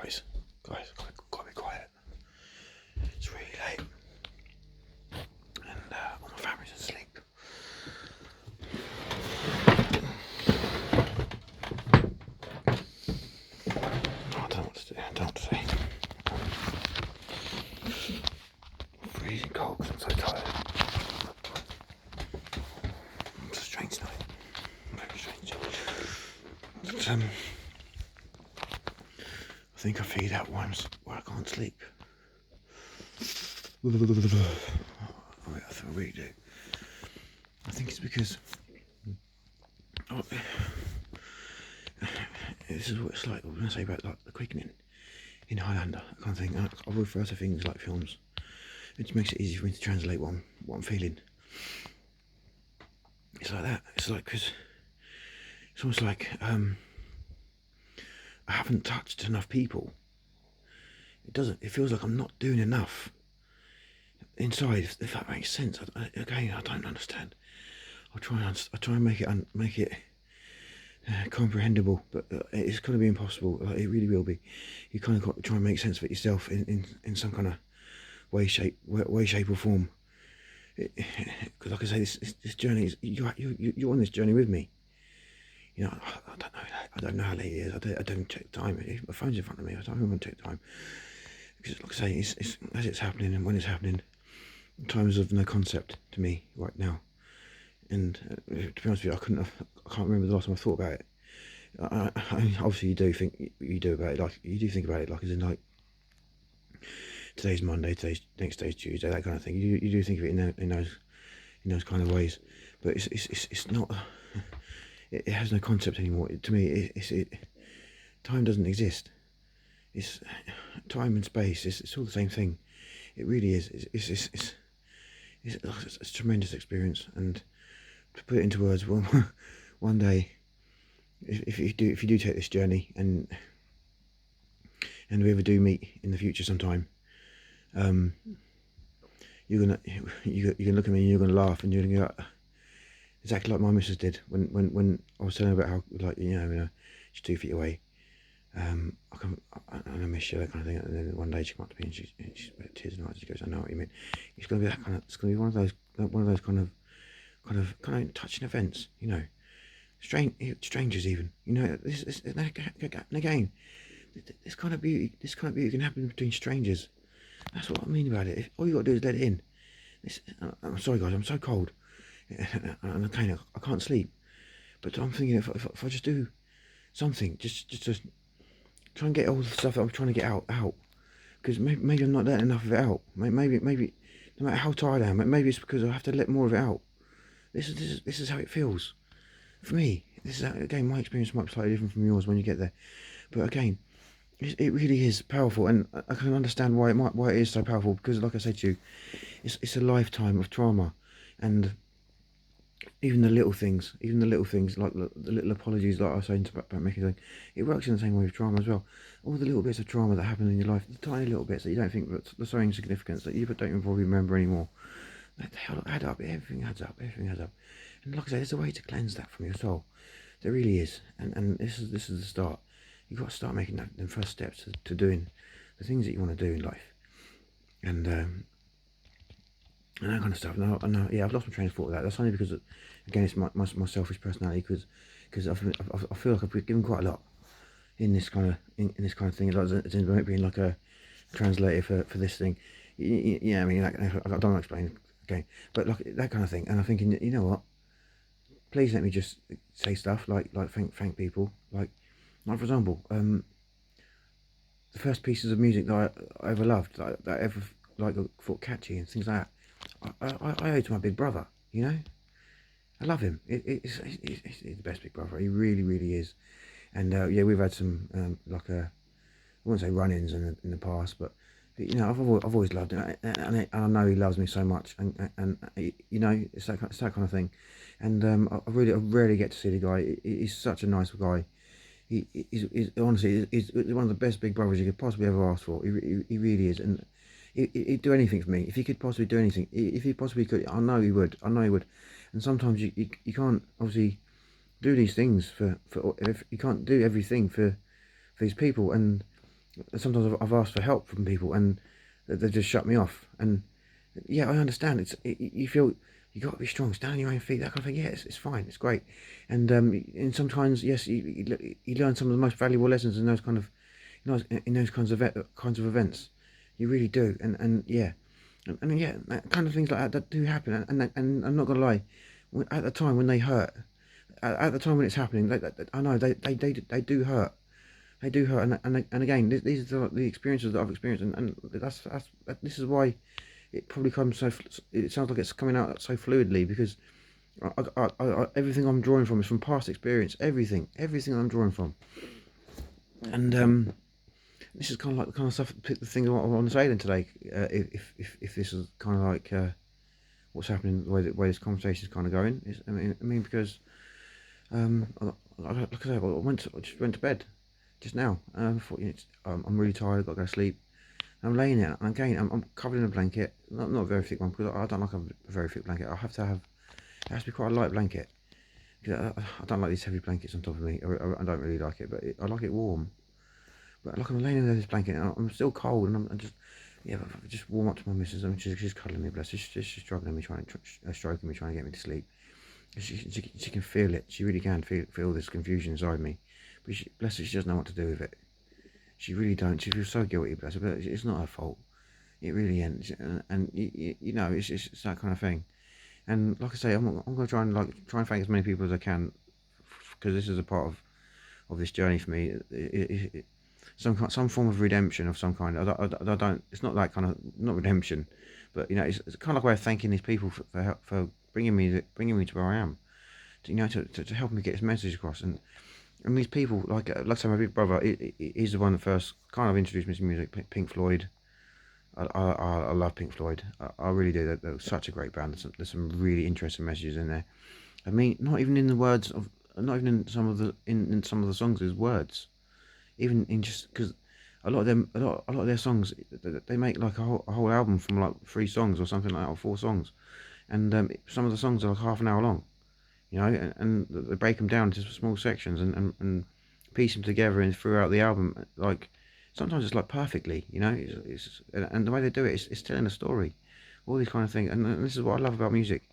Guys, gotta be quiet. It's really late, and all my family's asleep. Oh, I don't know what to do. I don't know what to say. I'm freezing cold because I'm so tired. It's a strange night. Very strange. But, I think I figured out why I can't sleep. I really do. I think it's because this is what it's like when I say about like the quickening in Highlander. I can't think. I refer to things like films. It just makes it easy for me to translate what I'm feeling. It's like that. It's like because it's almost like I haven't touched enough people. It feels like I'm not doing enough inside. If that makes sense. I don't understand. I'll try and make it comprehensible, but it's going to be impossible. It really will be. You kind of got to try and make sense of it yourself in some kind of way, shape or form. Because, like I say, this journey is you're on this journey with me. You know, I don't know how late it is. I don't check the time. My phone's in front of me. I don't even want to check the time because, like I say, it's as it's happening and when it's happening. Time is of no concept to me right now. And to be honest with you, I can't remember the last time I thought about it. Obviously, you do think you do about it. Like you do think about it, like as in like today's Monday, next day's Tuesday, that kind of thing. You do think of it in those kind of ways. But it's not. It has no concept anymore. To me, time doesn't exist. It's time and space. It's all the same thing. It really is. It's a tremendous experience, and to put it into words, well, one day, if you do take this journey, and we ever do meet in the future sometime, you're gonna look at me and you're gonna laugh, and you're gonna go exactly like my missus did when I was telling her about how, like, she's 2 feet away. I miss you, that kind of thing. And then one day she come up to me and she's got tears in her eyes. She goes, "I know what you mean." It's gonna be that kind of. It's gonna be one of those kind of touching events. Strangers even. And again, this kind of beauty can happen between strangers. That's what I mean about it. All you got to do is let it in. I'm sorry, guys. I'm so cold, and I can't sleep. But I'm thinking if I just do something, just try and get all the stuff that I'm trying to get out, because maybe I'm not letting enough of it out. Maybe no matter how tired I am, maybe it's because I have to let more of it out. This is how it feels for me. This is again, my experience might be slightly different from yours when you get there, but again, it really is powerful, and I can understand why it is so powerful, because like I said to you, it's a lifetime of trauma, and even the little things, like the little apologies, like I was saying about making something, it works in the same way with trauma as well. All the little bits of trauma that happen in your life, the tiny little bits that you don't think are so insignificant that you don't even probably remember anymore, they all add up. Everything adds up. And like I say, there's a way to cleanse that from your soul. There really is, and this is the start. You've got to start making them first steps to doing the things that you want to do in life, and that kind of stuff. And yeah, I've lost my train of thought with that. That's only because, again, it's my selfish personality, because I feel like I've been given quite a lot in this kind of thing. Like in being like a translator for this thing. Yeah, I mean, I don't want to explain, okay, but like that kind of thing. And I'm thinking, you know what? Please let me just say stuff like thank people, like for example, the first pieces of music that I ever loved, that I ever thought catchy and things like that. I owe to my big brother. I love him. He's the best big brother. He really, really is. And yeah, we've had some I wouldn't say run-ins in the past, but I've always loved him, and I know he loves me so much, and it's that kind of thing. And I rarely get to see the guy. He's such a nice guy. He's honestly he's one of the best big brothers you could possibly ever ask for. He really is, and he'd do anything for me if he could possibly do anything. If he possibly could, I know he would. And sometimes you can't obviously do these things for if you can't do everything for these people, and sometimes I've asked for help from people and they just shut me off. And yeah, I understand. You feel you got to be strong, stand on your own feet, that kind of thing. Yeah, it's fine, it's great. And sometimes yes, you learn some of the most valuable lessons in those kind of in those kinds of events. You really do. And yeah, and yeah, kind of things like that do happen. And I'm not gonna lie, at the time when they hurt, at the time when it's happening, I know they do hurt. They do hurt, and again, these are the experiences that I've experienced, and this is why it probably comes so. It sounds like it's coming out so fluidly because everything I'm drawing from is from past experience. Everything I'm drawing from, and this is kind of like the kind of stuff, the thing I want to say then today. If this is kind of like what's happening, the way this conversation is kind of going, I mean because like I said, I just went to bed just now. I thought, I'm really tired. I've got to go to sleep. I'm laying there, and again, I'm covered in a blanket, not a very thick one, because I don't like a very thick blanket. It has to be quite a light blanket. Because I don't like these heavy blankets on top of me. I don't really like it, but I like it warm. But like I'm laying in this blanket, and I'm still cold, and I'm just, yeah, but I just warm up to my missus. I mean, she's cuddling me, bless her. She's struggling me, stroking me, trying to get me to sleep. She can feel it. She really can feel this confusion inside me. But bless her, she doesn't know what to do with it. She really don't. She feels so guilty, bless her, but it's not her fault. It really isn't. And you know, it's that kind of thing. And like I say, I'm going to try and thank as many people as I can, because this is a part of this journey for me. Some form of redemption of some kind. I don't. It's not that kind of, not redemption, but it's kind of like a way of thanking these people for bringing me to where I am. To help me get this message across. And these people, like I say, my big brother, he's the one that first kind of introduced me to music. Pink Floyd. I love Pink Floyd. I really do. They're such a great band. There's some really interesting messages in there. I mean, not even in the words of, not even in some of the songs, there's words. Even in just because a lot of their songs, they make like a whole album from like 3 songs or something like that, or 4 songs, and some of the songs are like half an hour long. And they break them down into small sections and piece them together and throughout the album. Like sometimes it's like perfectly, and the way they do it, it's telling a story, all these kind of things. And this is what I love about music.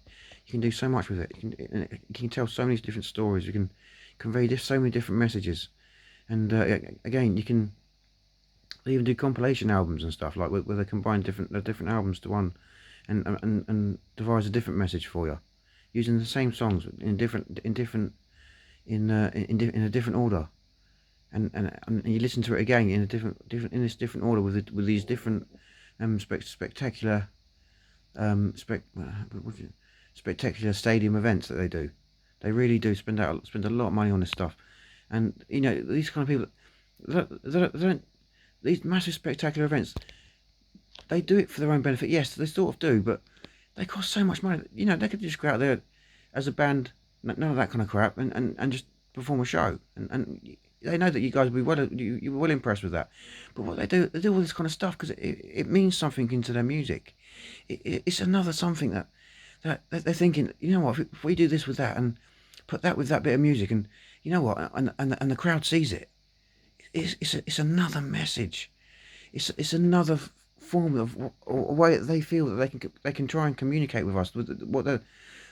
You can do so much with it. You can tell so many different stories. You can convey so many different messages. And again, you can even do compilation albums and stuff like where they combine different albums to one, and devise a different message for you, using the same songs in a different order, and you listen to it again in in this different order with these different spectacular spectacular stadium events that they do. They really do spend a lot of money on this stuff, and these kind of people, they don't, these massive spectacular events, they do it for their own benefit. Yes, they sort of do, but they cost so much money. They could just go out there as a band, none of that kind of crap, and just perform a show, and they know that you guys will be you were well impressed with that. But what they do all this kind of stuff because it means something into their music. It's another something that they're thinking. You know what? If we do this with that and put that with that bit of music, and you know what, and the crowd sees it. It's another message. It's another form of a way that they feel that they can try and communicate with us with what they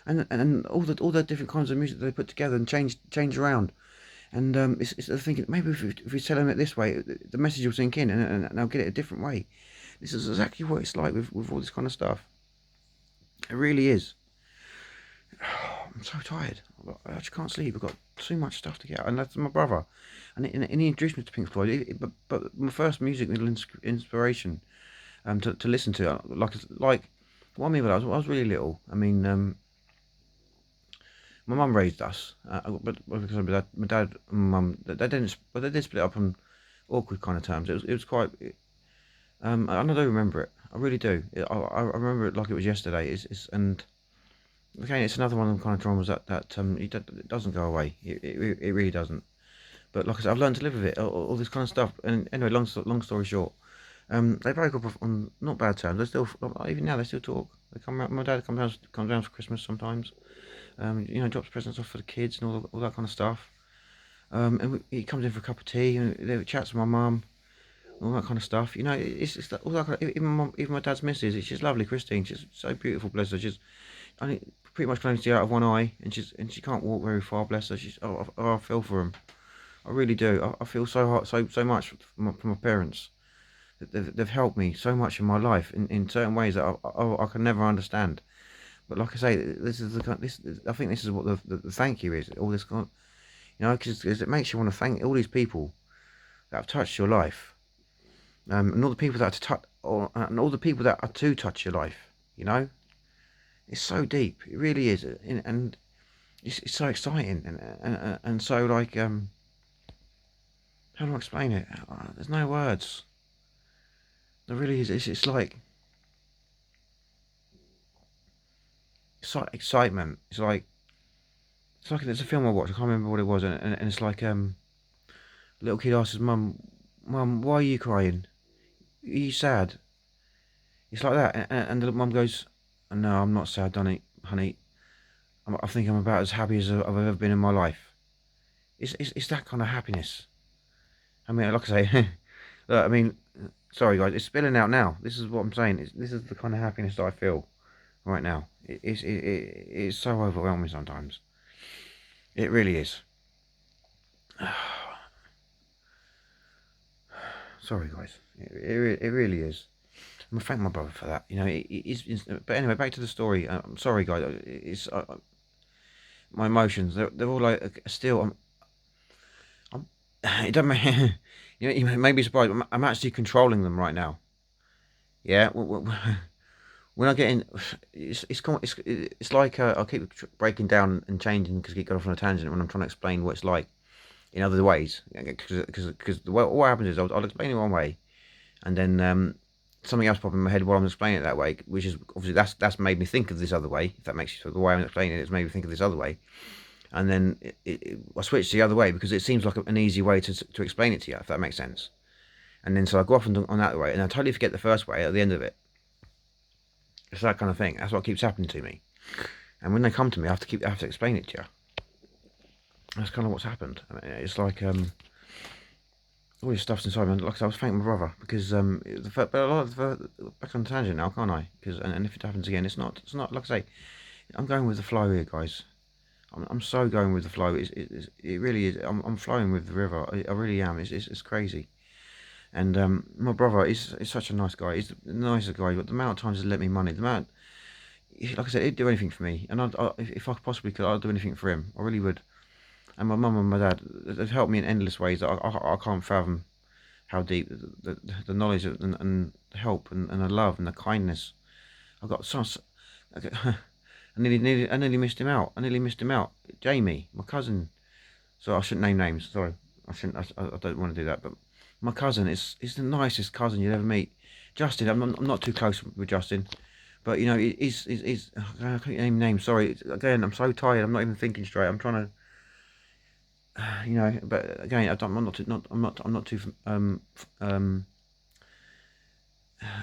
and all the different kinds of music that they put together and change around. And it's thinking maybe if we tell them it this way, the message will sink in and they'll get it a different way. This is exactly what it's like with all this kind of stuff. It really is. I'm so tired. I just can't sleep. I've got too much stuff to get out. And that's my brother. And he introduced me to Pink Floyd. But my first musical inspiration to listen to, like what I mean by that, I was really little. I mean, my mum raised us, but because my dad and mum, they didn't, but they did split up on awkward kind of terms. It was quite, and I do remember it. I really do. I remember it like it was yesterday. And again, it's another one of the kind of traumas it doesn't go away. It really doesn't. But like I said, I've learned to live with it. All this kind of stuff. And anyway, long story short, they broke up on not bad terms. They still, even now, they still talk. They come out. My dad comes down for Christmas sometimes. Drops presents off for the kids and all that kind of stuff. And he comes in for a cup of tea and they chats with my mum. all that kind of stuff. You know, it's all that kind of, even my dad's missus. She's lovely, Christine. She's so beautiful, bless her. She's only pretty much can only see out of one eye, and she can't walk very far, bless her. I feel for them. I really do. I feel so hard, so much for my parents. They've helped me so much in my life in certain ways that I can never understand. But like I say, this is I think this is what the thank you is. All this kind, because it makes you want to thank all these people that have touched your life, and all the people that are to touch, and all the people that are to touch your life. You know, it's so deep. It really is, and it's so exciting, and so like how do I explain it? There's no words. There really is. It's like excitement. It's like there's a film I watched. I can't remember what it was, and it's like little kid asks his mum, "Mum, why are you crying? Are you sad?" It's like that, and the mum goes, "No, I'm not sad, honey. I think I'm about as happy as I've ever been in my life." It's that kind of happiness. I mean, like I say, look, I mean, sorry guys, it's spilling out now. This is what I'm saying. This is the kind of happiness that I feel right now. It's so overwhelming sometimes. It really is. Sorry guys, it really is. I'm gonna thank my brother for that. You know, but anyway, back to the story. I'm sorry guys. It's my emotions. They're all like still. It doesn't make, you may be surprised. I'm actually controlling them right now. Yeah. When I get in, it's like I'll keep breaking down and changing because I keep going off on a tangent when I'm trying to explain what it's like in other ways. Because what happens is I'll explain it one way, and then something else pops in my head while I'm explaining it that way, which is obviously that's made me think of this other way. If that makes sense, the way I'm explaining it's made me think of this other way, and then I switch to the other way because it seems like an easy way to explain it to you. If that makes sense, and then so I go off on that way, and I totally forget the first way at the end of it. It's that kind of thing. That's what keeps happening to me. And when they come to me, I have to explain it to you. That's kind of what's happened. I mean, it's like all this stuff's inside me. Like I said, I was thanking my brother because but a lot of back on the tangent now, can't I? Because and if it happens again, it's not like I say. I'm going with the flow here, guys. I'm so going with the flow. It really is. I'm flowing with the river. I really am. It's crazy. And my brother is such a nice guy. He's the nicest guy. But the amount of times he's lent me money, like I said, he'd do anything for me. And if I possibly could, I'd do anything for him. I really would. And my mum and my dad, they've helped me in endless ways that I can't fathom how deep the knowledge and the help and the love and the kindness. I've got so. I nearly missed him out. Jamie, my cousin. So I shouldn't name names. Sorry, I shouldn't. I don't want to do that. But my cousin is the nicest cousin you'd ever meet. Justin, I'm not too close with Justin, but you know he's I can't name names. Sorry, again I'm so tired. I'm not even thinking straight. I'm trying to, But again, I'm not too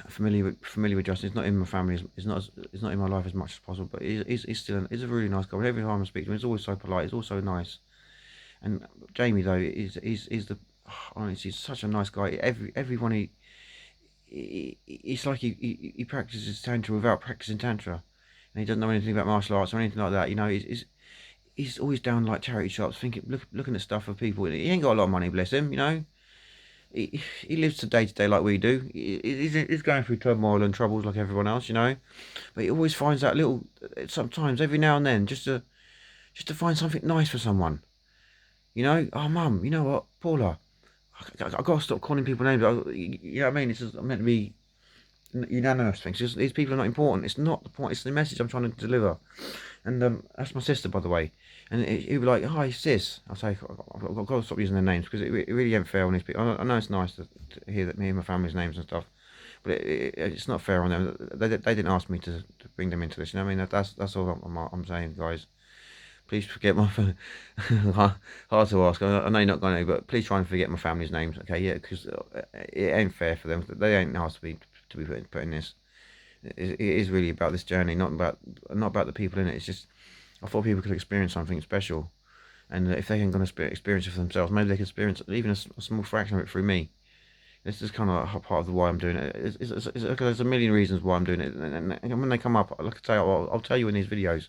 familiar with Justin. It's not in my family. It's not in my life as much as possible. But he's still he's a really nice guy. And every time I speak to him, he's always so polite. He's also nice. And Jamie though is the honestly, he's such a nice guy. Everyone it's like he practices tantra without practicing tantra, and he doesn't know anything about martial arts or anything like that. You know, he's always down like charity shops, looking at stuff for people. He ain't got a lot of money, bless him. You know, he lives to day like we do. He's going through turmoil and troubles like everyone else. You know, but he always finds that little sometimes every now and then just to find something nice for someone. You know, oh mum, you know what, Paula, I got to stop calling people names. You know what I mean? It's just, I'm meant to be unanimous things. These people are not important. It's not the point. It's the message I'm trying to deliver. And that's my sister, by the way. And he'd be like, "Hi, sis." I'll say, I've got to stop using their names because it really ain't fair on these people. I know it's nice to hear that me and my family's names and stuff, but it's not fair on them. They didn't ask me to bring them into this. You know what I mean? That's all I'm saying, guys. Please forget my hard to ask. I know you're not going to, but please try and forget my family's names, okay? Yeah, because it ain't fair for them. They ain't asked me to be put in this. It is really about this journey, not about the people in it. It's just I thought people could experience something special, and if they ain't going to experience it for themselves, maybe they could experience even a small fraction of it through me. This is kind of part of the why I'm doing it. There's a million reasons why I'm doing it, and when they come up, like I say, I'll tell you in these videos.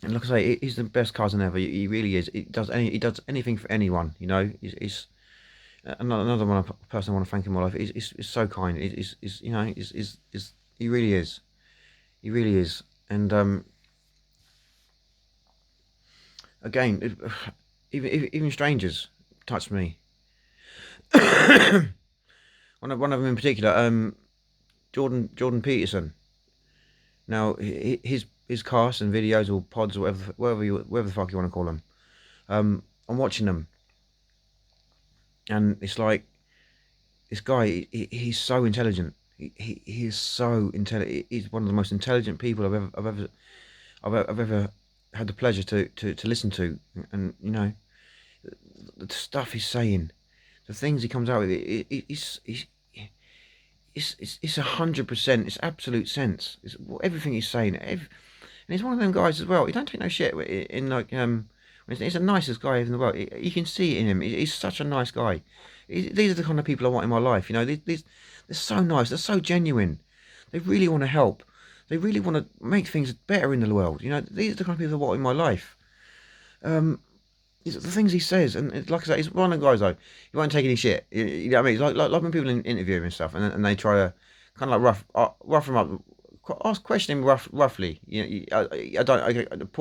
And like I say, he's the best cousin ever. He really is. He does anything for anyone. You know, he's another one person I want to thank in my life. He's so kind. He's you know, he really is. He really is. And again, even strangers touch me. one of them in particular, Jordan Peterson. Now his casts and videos or pods or whatever the fuck you want to call them. I'm watching them, and it's like this guy. He's so intelligent. He is so intelligent. He's one of the most intelligent people I've ever had the pleasure to listen to. And you know, the stuff he's saying, the things he comes out with, it's 100%. It's absolute sense. It's everything he's saying. And he's one of them guys as well. He don't take no shit in like he's the nicest guy in the world. You can see it in him. He's such a nice guy. These are the kind of people I want in my life. You know, they're so nice. They're so genuine. They really want to help. They really want to make things better in the world. You know, these are the kind of people I want in my life. The things he says, and like I say, he's one of the guys though. He won't take any shit. You know what I mean? It's like when people interview him and stuff, and they try to kind of like rough him up, question him roughly. You know, I don't,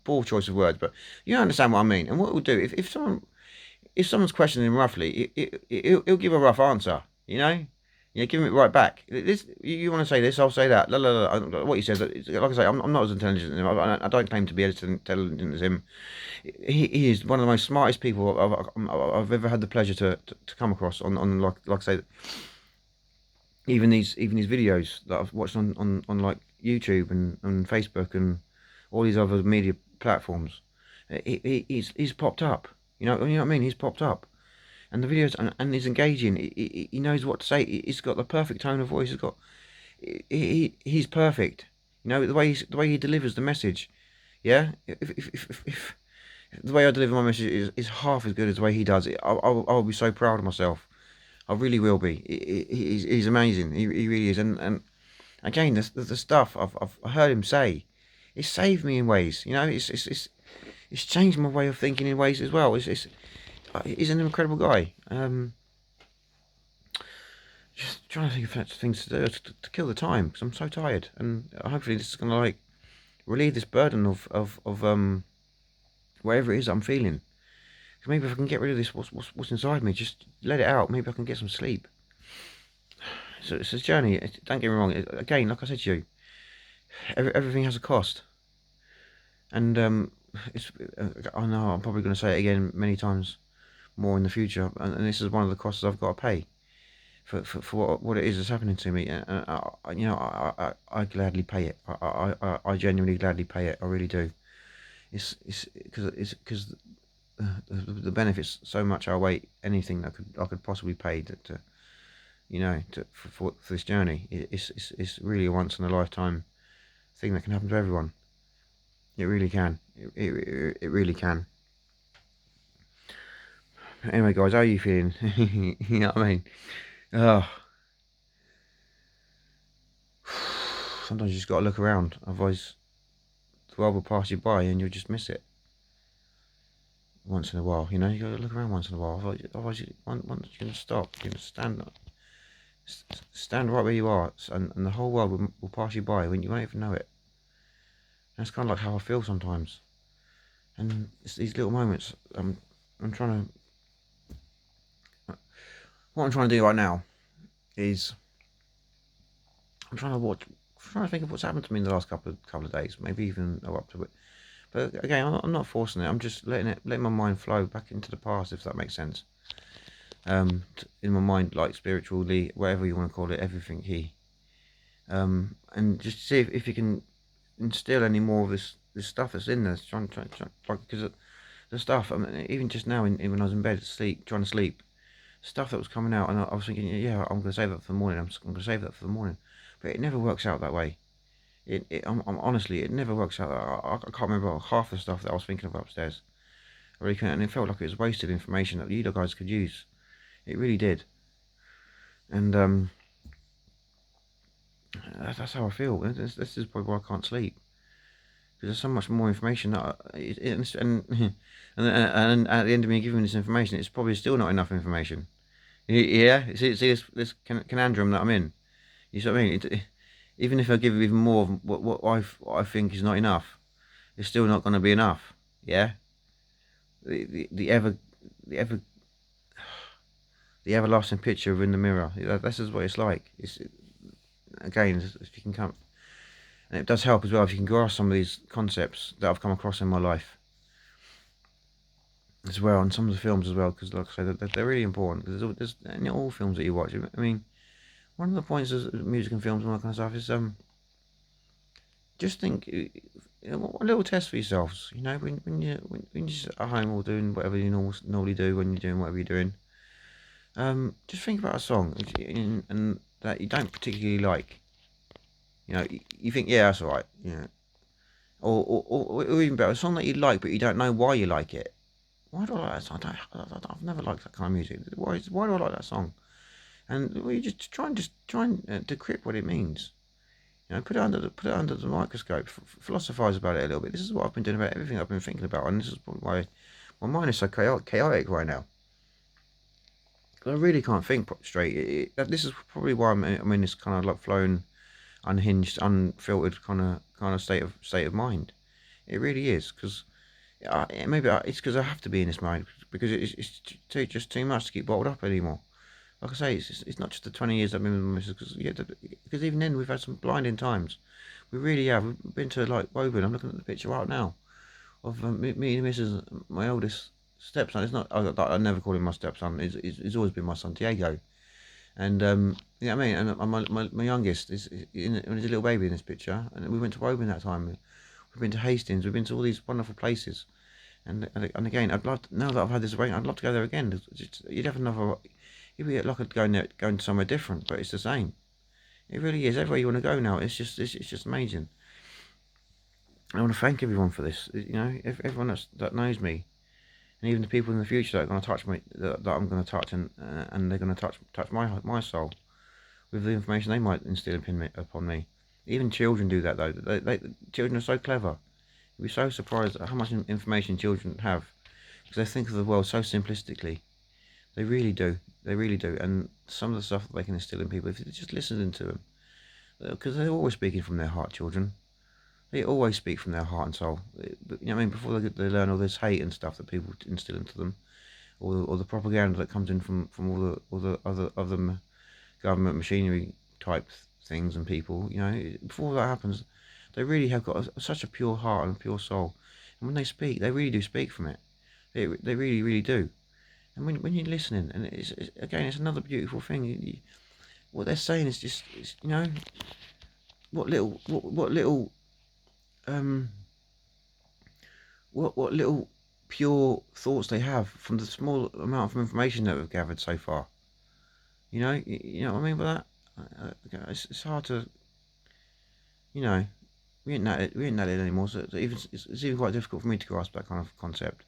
poor choice of words, but you understand what I mean. And what we'll do if someone's questioning him roughly, he'll give a rough answer. You know. Yeah, give him it right back. This you want to say this, I'll say that. La, la, la. What he says, like I say, I'm not as intelligent as him. I don't claim to be as intelligent as him. He is one of the most smartest people I've ever had the pleasure to come across on like I say, even these videos that I've watched on like YouTube and Facebook and all these other media platforms. He's popped up. You know what I mean? He's popped up. And the videos, and he's engaging. He knows what to say. He's got the perfect tone of voice. He's perfect. You know the way he delivers the message. Yeah. If the way I deliver my message is half as good as the way he does it, I'll be so proud of myself. I really will be. He's amazing. He really is. And again, the stuff I've heard him say, it saved me in ways. You know, it's changed my way of thinking in ways as well. He's an incredible guy. Just trying to think of things to do to kill the time because I'm so tired, and hopefully this is gonna like relieve this burden of whatever it is I'm feeling. So maybe if I can get rid of this, what's inside me, just let it out. Maybe I can get some sleep. So it's a journey. Don't get me wrong. Again, like I said to you, everything has a cost, and I know I'm probably going to say it again many times more in the future, and this is one of the costs I've got to pay for what it is that's happening to me. And you know, I gladly pay it. I genuinely gladly pay it. I really do. It's because the benefits so much outweigh anything that I could possibly pay to you know for this journey. It's really a once in a lifetime thing that can happen to everyone. It really can. It really can. Anyway, guys, how are you feeling? You know what I mean? Sometimes you just got to look around, otherwise the world will pass you by and you'll just miss it. Once in a while, you know, you got to look around once in a while. Otherwise once you're going to stop, you're going to stand right where you are, and the whole world will pass you by when you won't even know it. And that's kind of like how I feel sometimes. And it's these little moments. I'm trying to. What I'm trying to do right now is I'm trying to think of what's happened to me in the last couple of days, maybe even up to it. But again, I'm not forcing it. I'm just letting my mind flow back into the past, if that makes sense. In my mind, like spiritually, whatever you want to call it, everything he. And just see if you can instill any more of this stuff that's in there. Trying like, because the stuff. I mean, even just now, when I was in bed, trying to sleep. Stuff that was coming out, and I was thinking, yeah, I'm going to save that for the morning. I'm going to save that for the morning, but it never works out that way. I'm honestly, it never works out. I can't remember half the stuff that I was thinking of upstairs. I really can't, and it felt like it was wasted information that you guys could use. It really did. And that's how I feel. This is probably why I can't sleep, because there's so much more information that and at the end of me giving this information, it's probably still not enough information. Yeah, see this conundrum that I'm in. You see what I mean? Even if I give even more of what I think is not enough, it's still not going to be enough. Yeah, the ever the ever the everlasting picture in the mirror. This is what it's like. It's again, if you can come, and it does help as well if you can grasp some of these concepts that I've come across in my life as well, and some of the films as well, because like I say, they're really important. Because there's in all films that you watch. I mean, one of the points of music and films and all that kind of stuff is just think, a little test for yourselves. You know, when you're just at home or doing whatever you normally do when you're doing whatever you're doing, just think about a song and that you don't particularly like. You know, you think, yeah, that's all right. Yeah, or even better, a song that you like but you don't know why you like it. Why do I like that song? I've never liked that kind of music. Why do I like that song? And well, you just try and decrypt what it means. You know, put it under the microscope. Philosophize about it a little bit. This is what I've been doing about everything I've been thinking about, and this is probably why my mind is so chaotic right now. I really can't think straight. This is probably why I'm in this kind of like flown, unhinged, unfiltered kind of state of mind. It really is because maybe it's because I have to be in this mind because just too much to keep bottled up anymore. Like I say, it's not just the 20 years I've been with my missus, because even then we've had some blinding times. We really have. We've been to like Woburn. I'm looking at the picture right now of me and Mrs. My oldest stepson. It's not. I never call him my stepson. He's always been my son, Diego. And you know what I mean. And my youngest is when he's a little baby in this picture. And we went to Woburn that time. We've been to Hastings. We've been to all these wonderful places. And again, I'd love to, now that I've had this arrangement, I'd love to go there again. You'd have another. You'd be like going somewhere different, but it's the same. It really is. Everywhere you want to go now, it's just amazing. I want to thank everyone for this. You know, everyone that knows me, and even the people in the future that are going to touch me, that I'm going to touch, and they're going to touch my soul with the information they might instill upon me. Even children do that though. Children are so clever. You'd be so surprised at how much information children have because they think of the world so simplistically. They really do. They really do. And some of the stuff that they can instill in people, if you just listen to them, because they're always speaking from their heart, children. They always speak from their heart and soul. But, you know what I mean? Before they learn all this hate and stuff that people instill into them, or the propaganda that comes in from all the other government machinery type things and people, you know, before that happens, they really have got such a pure heart and a pure soul. And when they speak, they really do speak from it. They really, really do. And when you're listening, and again, it's another beautiful thing. What they're saying is just, you know, what little um what little pure thoughts they have from the small amount of information that we've gathered so far. You know what I mean by that. It's hard to, you know, we ain't that it anymore. So it's even quite difficult for me to grasp that kind of concept.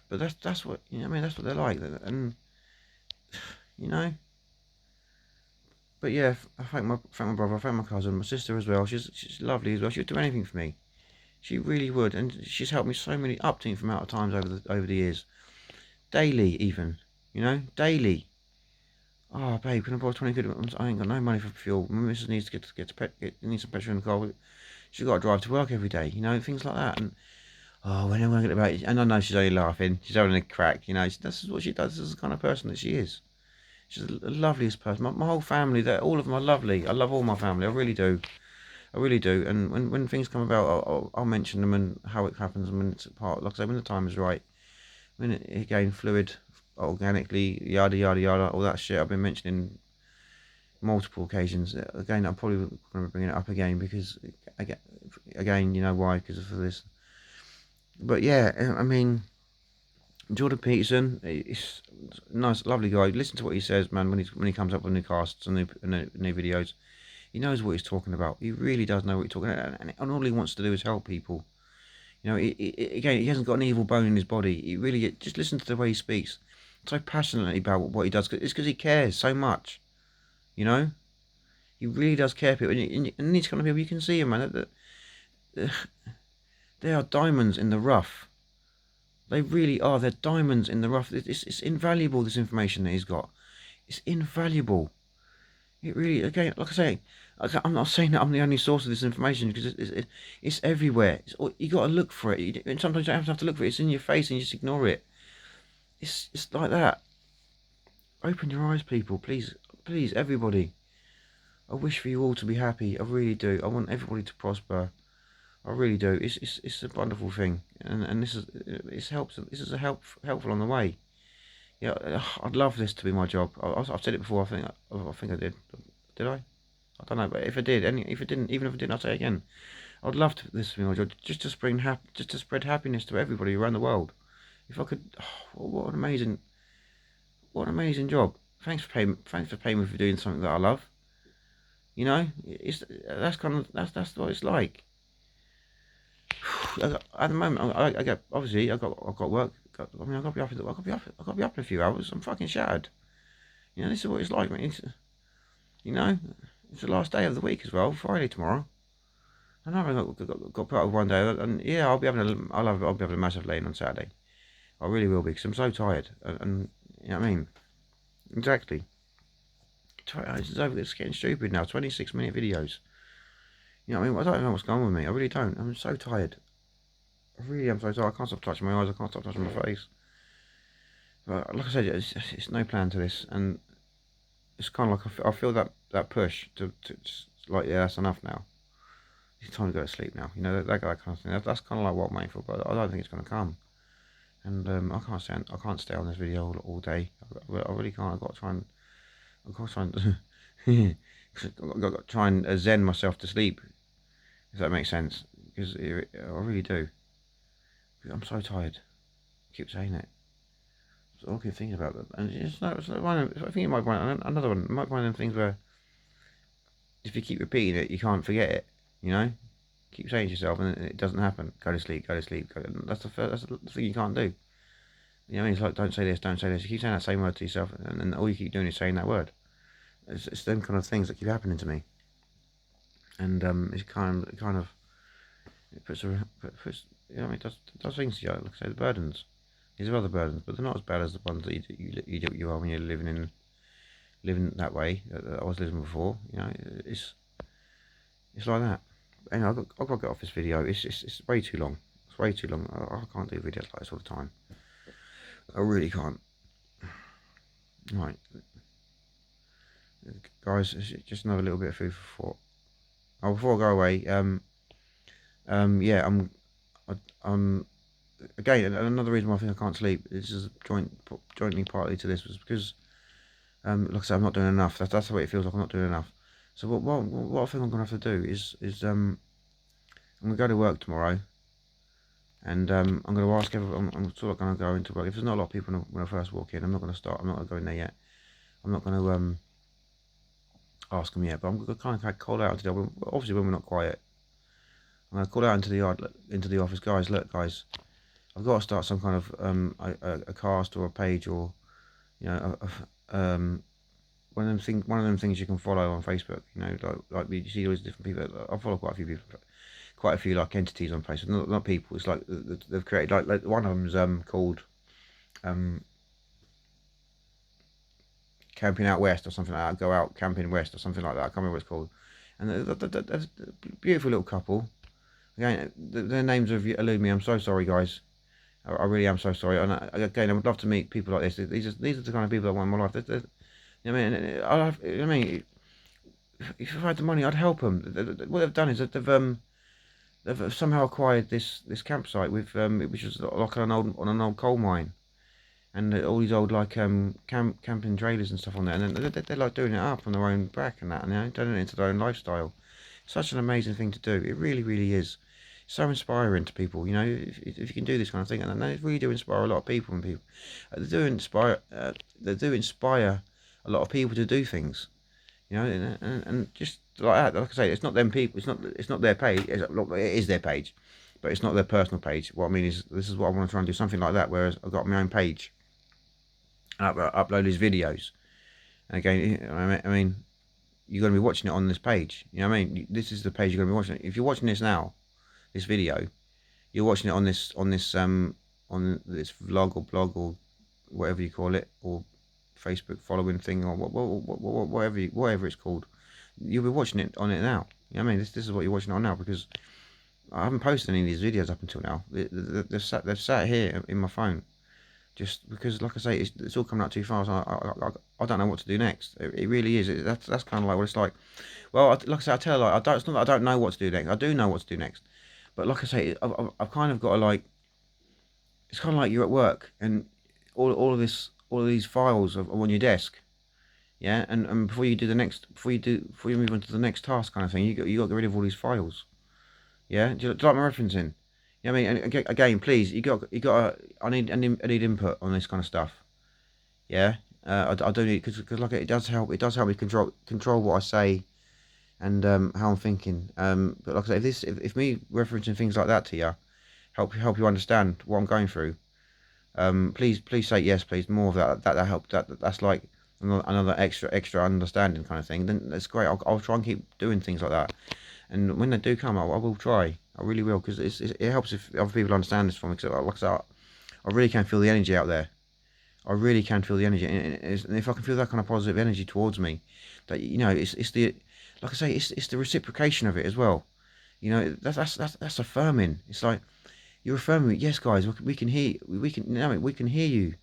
But that's what you know. I mean, that's what they're like, and you know. But yeah, I thank my brother, I thank my cousin, my sister as well. She's lovely as well. She would do anything for me. She really would, and she's helped me so many upteenth amount of times over the years, daily even. You know, daily. Oh, babe, can I borrow 20 quid? I ain't got no money for fuel. My missus needs to needs some petrol in the car. She's got to drive to work every day. You know, things like that. And oh, when am I going to get about it? And I know she's only laughing. She's having a crack. You know, this is what she does. This is the kind of person that she is. She's the loveliest person. My whole family, all of them are lovely. I love all my family. I really do. I really do. And when things come about, I'll mention them and how it happens and when it's part. Like I say, when the time is right. When again, fluid, organically, yada yada yada, all that shit I've been mentioning multiple occasions. Again, I'm probably going to bring it up again because again, you know why? Because of this. But yeah, I mean. Jordan Peterson, he's a nice, lovely guy. Listen to what he says, man. When he comes up with new casts and new videos, he knows what he's talking about. He really does know what he's talking about, and all he wants to do is help people. You know, again, he hasn't got an evil bone in his body. He really just listen to the way he speaks, so passionately about what he does. It's because he cares so much. You know, he really does care people, and these kind of people, you can see him, man. They are diamonds in the rough. They really are. They're diamonds in the rough. It's invaluable, this information that he's got. It's invaluable. It really, again, like I say, I'm not saying that I'm the only source of this information, because it's everywhere. You got to look for it. And sometimes you don't have to look for it. It's in your face and you just ignore it. It's like that. Open your eyes, people. Please, please, everybody. I wish for you all to be happy. I really do. I want everybody to prosper. I really do. It's a wonderful thing, and this is helpful on the way. Yeah, I'd love this to be my job. I've said it before. I think I did. Did I? I don't know. But if I did, if it didn't, even if I didn't, I'll say it again. I'd love this to be my job, just to spread happiness to everybody around the world. If I could, what an amazing job. Thanks for paying me for doing something that I love. You know, that's what it's like. At the moment, I get, obviously I've got work. I've got to be up. I've got to be up in a few hours. I'm fucking shattered. You know, this is what it's like, mate. You know, it's the last day of the week as well. Friday tomorrow. I know I've got put up one day, and yeah, I'll be having a massive lane on Saturday. I really will be, because I'm so tired, and you know what I mean. Exactly. It's getting stupid now. 26-minute videos. You know what I mean? I don't know what's going on with me. I really don't. I'm so tired. I really am so tired. I can't stop touching my eyes. I can't stop touching my face. But like I said, it's no plan to this, and it's kind of like I feel that push to like, yeah, that's enough now. It's time to go to sleep now. You know, that kind of thing. That's kind of like what I'm waiting for, but I don't think it's going to come. And I can't stay on this video all day. I really can't. I've got to try and I've got to try and zen myself to sleep, if that makes sense. Because I really do. I'm so tired. I keep saying it. So I keep thinking about that, and I think it might be another one. It might be one of them things where if you keep repeating it, you can't forget it. You know, keep saying it to yourself, and it doesn't happen. Go to sleep. Go to sleep. That's the thing you can't do. You know, it's like, don't say this, don't say this. You keep saying that same word to yourself, and all you keep doing is saying that word. It's them kind of things that keep happening to me, and it puts you know, I mean, it does things to you. Like I say, the burdens. These are other burdens, but they're not as bad as the ones that you are when you're living that way that I was living before. You know, it's like that. Anyway, I've got to get off this video. It's way too long. It's way too long. I can't do videos like this all the time. I really can't. Right, guys, just another little bit of food for thought. Oh, before I go away, yeah, I'm again, another reason why I think I can't sleep. This is jointly partly to this, was because like I said, I'm not doing enough. That's the way it feels like. I'm not doing enough. So what I think I'm gonna have to do is I'm gonna go to work tomorrow, and I'm gonna ask everyone. I'm sort of gonna go into work. If there's not a lot of people when I first walk in, I'm not gonna go in there yet. I'm not gonna ask them yet, but I'm gonna kind of call out today. Obviously, when we're not quiet, I'm gonna call out into the office, guys. Look, guys, I've got to start some kind of a cast or a page, or you know, one of them things you can follow on Facebook. You know, like you see all these different people. I follow quite a few people, quite a few like entities on Facebook. Not people. It's like they've created like one of them's called Camping Out West or something like that. Go Out Camping West or something like that. I can't remember what it's called. And they're a beautiful little couple. Again, their names elude me. I'm so sorry, guys. I really am so sorry. And again, I would love to meet people like this. These are the kind of people I want in my life. You know what I mean? If I had the money, I'd help them. What they've done is that they've somehow acquired this campsite with which was like on an old coal mine, and all these old like camping trailers and stuff on there, and then they're like doing it up on their own back and that, and you know, turning it into their own lifestyle. Such an amazing thing to do. It really, really is. So inspiring to people, you know, if you can do this kind of thing, and they really do inspire a lot of people, and people they do inspire a lot of people to do things, you know, and just like that. Like I say, it's not them people, it's not their page. It is their page, but it's not their personal page. What I mean is, this is what I want to try and do, something like that, whereas I've got my own page and I upload these videos. And again, I mean, you're going to be watching it on this page. You know what I mean? This is the page you're going to be watching it. If you're watching this now, this video, you're watching it on this on this vlog or blog or whatever you call it, or Facebook following thing, or whatever it's called. You'll be watching it on it now. You know what I mean? This is what you're watching it on now, because I haven't posted any of these videos up until now. They've sat here in my phone, just because, like I say, it's all coming out too fast. I don't know what to do next. It really is. That's kind of like what it's like. Well, like I say, I tell her, like, it's not that I don't know what to do next. I do know what to do next, but like I say, I've kind of got to, like, it's kind of like you're at work and all of these files are on your desk. Yeah, and before you move on to the next task, kind of thing, you got to get rid of all these files. Yeah, do you like my referencing? You know what I mean? And again, please, I need input on this kind of stuff. Yeah, I do need, because like, it does help me control what I say and how I'm thinking. But like I say, if me referencing things like that to you help you understand what I'm going through, please say yes, please, more of that. That helps. That's like another extra understanding kind of thing. Then that's great. I'll try and keep doing things like that. And when they do come, I will try. I really will, because it helps if other people understand this from me. Because like I said, I really can feel the energy out there. I really can feel the energy, and if I can feel that kind of positive energy towards me, that, you know, it's the, like I say, it's the reciprocation of it as well. You know, that's affirming. It's like you're affirming. Yes, guys, we can hear. We can hear you.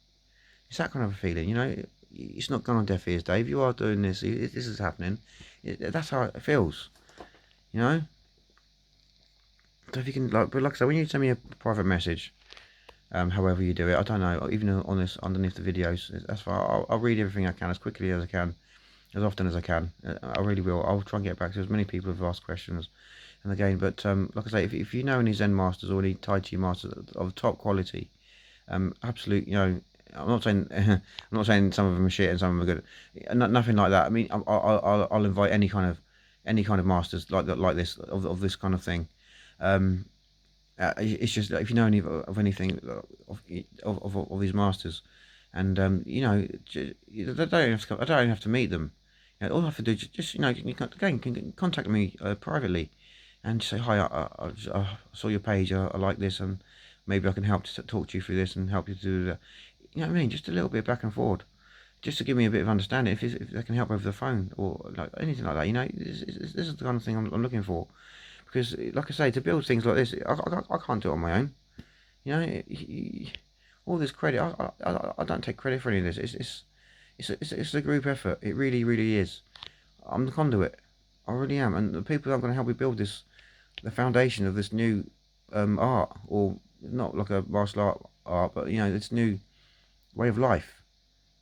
It's that kind of a feeling. You know, it's not gone on deaf ears, Dave. You are doing this. This is happening. That's how it feels. You know. So if you can, like, but like I said, when you send me a private message, however you do it, I don't know, even on this, underneath the videos, that's fine. I'll read everything I can as quickly as I can, as often as I can. I really will. I'll try and get back to as many people who've asked questions. And again, but like I say, if you know any Zen masters or any Tai Chi masters of top quality, absolute, you know, I'm not saying I'm not saying some of them are shit and some of them are good. Nothing like that. I mean, I'll invite any kind of masters like that, like this, of this kind of thing. It's just that if you know any of anything of these masters, and you know, I don't have to meet them. You know, all I have to do is just, you know, again, can contact me privately, and just say hi. I saw your page. I like this, and maybe I can help to talk to you through this and help you to do that. You know what I mean? Just a little bit back and forward, just to give me a bit of understanding. If they can help over the phone or like anything like that, you know, this is the kind of thing I'm looking for. Because, like I say, to build things like this, I can't do it on my own. You know, all this credit, I don't take credit for any of this. It's a group effort. It really, really is. I'm the conduit. I really am. And the people that are going to help me build this, the foundation of this new art, or not like a martial art, but, you know, this new way of life.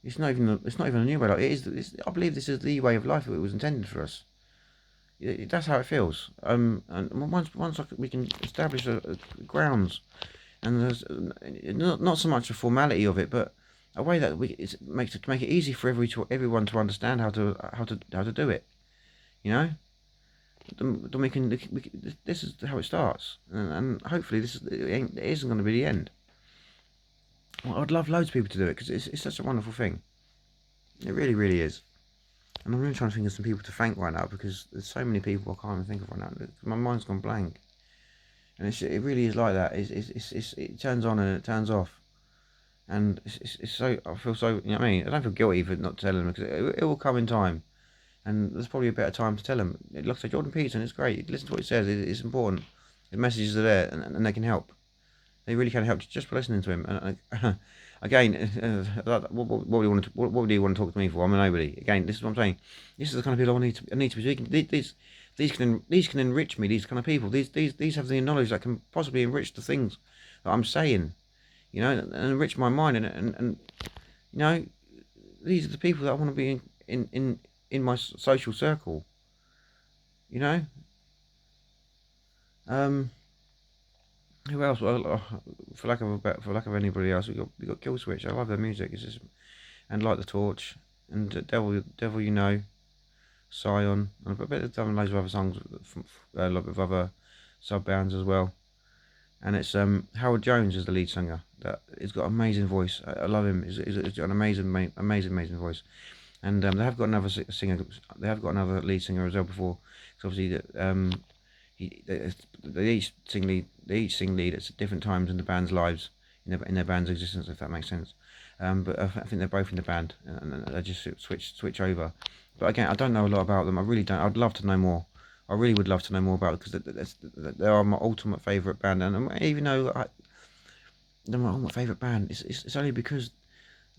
It's not even a new way of life. I believe this is the way of life that was intended for us. That's how it feels. And once we can establish a grounds, and there's not so much a formality of it, but a way that it makes it easy for everyone to understand how to do it. You know, then we can. This is how it starts, and hopefully it isn't going to be the end. Well, I'd love loads of people to do it, because it's such a wonderful thing. It really, really is. And I'm really trying to think of some people to thank right now, because there's so many people I can't even think of right now. My mind's gone blank, and it really is like that. It turns on and it turns off, and it's so, I feel so, you know what I mean. I don't feel guilty for not telling them, because it will come in time, and there's probably a better time to tell them. It looks like Jordan Peterson. It's great. Listen to what he says. It's important. The messages are there, and they can help. They really can help just by listening to him. And again, what do you want to talk to me for? I'm a nobody. Again, this is what I'm saying. This is the kind of people I need to be speaking. These can enrich me. These kind of people. These have the knowledge that can possibly enrich the things that I'm saying. You know, and enrich my mind. And you know, these are the people that I want to be in my social circle. You know. Who else? Well, for lack of anybody else, we got Killswitch. I love their music. It's just, and Light the Torch, and Devil You Know, Scion, and I bet they've done loads of other songs from a lot of other sub bands as well. And it's Howard Jones is the lead singer. That he's got an amazing voice. I love him. He's got an amazing voice. and they have got another singer. They have got another lead singer as well before. So obviously, they each sing lead. They each sing lead at different times in the band's lives, in their band's existence, if that makes sense. But I think they're both in the band, and they just switch over. But again, I don't know a lot about them. I really don't. I'd love to know more. I really would love to know more about it because they are my ultimate favourite band. And even though they're my ultimate favourite band, it's only because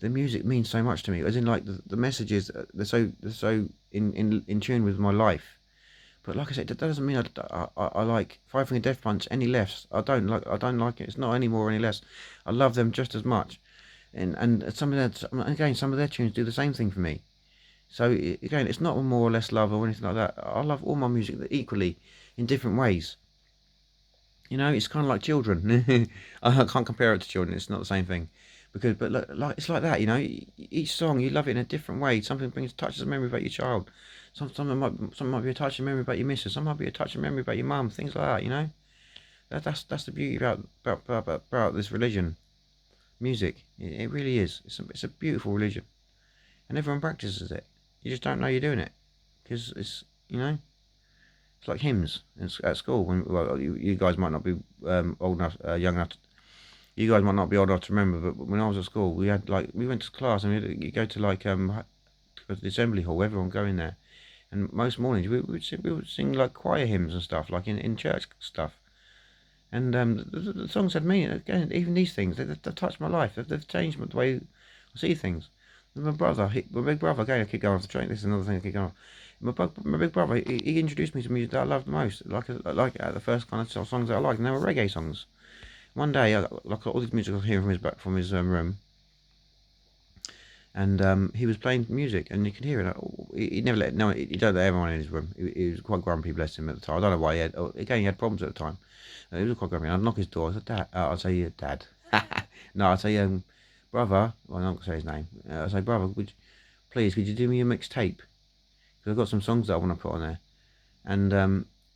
the music means so much to me. As in, like the messages, they're so in tune with my life. But like I said, that doesn't mean I like Five Finger Death Punch any less. I don't like it. It's not any more or any less. I love them just as much. And some of their tunes do the same thing for me. So again, it's not a more or less love or anything like that. I love all my music equally, in different ways. You know, it's kind of like children. I can't compare it to children. It's not the same thing, but like it's like that. You know, each song you love it in a different way. Something touches a memory about your child. Something might be a touching memory about your missus. Some might be a touching memory about your mum. Things like that. You know, that's the beauty about this religion, music. It really is. It's a beautiful religion, and everyone practices it. You just don't know you're doing it because it's like hymns at school. Well, you guys might not be old enough, young enough. You guys might not be old enough to remember, but when I was at school, we went to class and you go to the assembly hall. Everyone go in there, and most mornings we would sing like choir hymns and stuff, like in church stuff. And the songs had meaning. Again, even these things, they've touched my life. They've changed the way I see things. My big brother, again, I keep going off the train. This is another thing I keep going off. My big brother, he introduced me to music that I loved the most, like the first kind of songs that I liked, and they were reggae songs. One day, like all this music I was hearing from his room, and he was playing music, and you could hear it. He never let no, he don't let everyone in his room. He was quite grumpy, bless him, at the time. I don't know why he had. Again, he had problems at the time. He was quite grumpy. I'd knock his door. I said, "Dad," I'd say, "Dad." No, I'd say, "Brother." Well, I'm not gonna say his name. I'd say, "Brother, please, could you do me a mixtape? Because I've got some songs that I want to put on there." And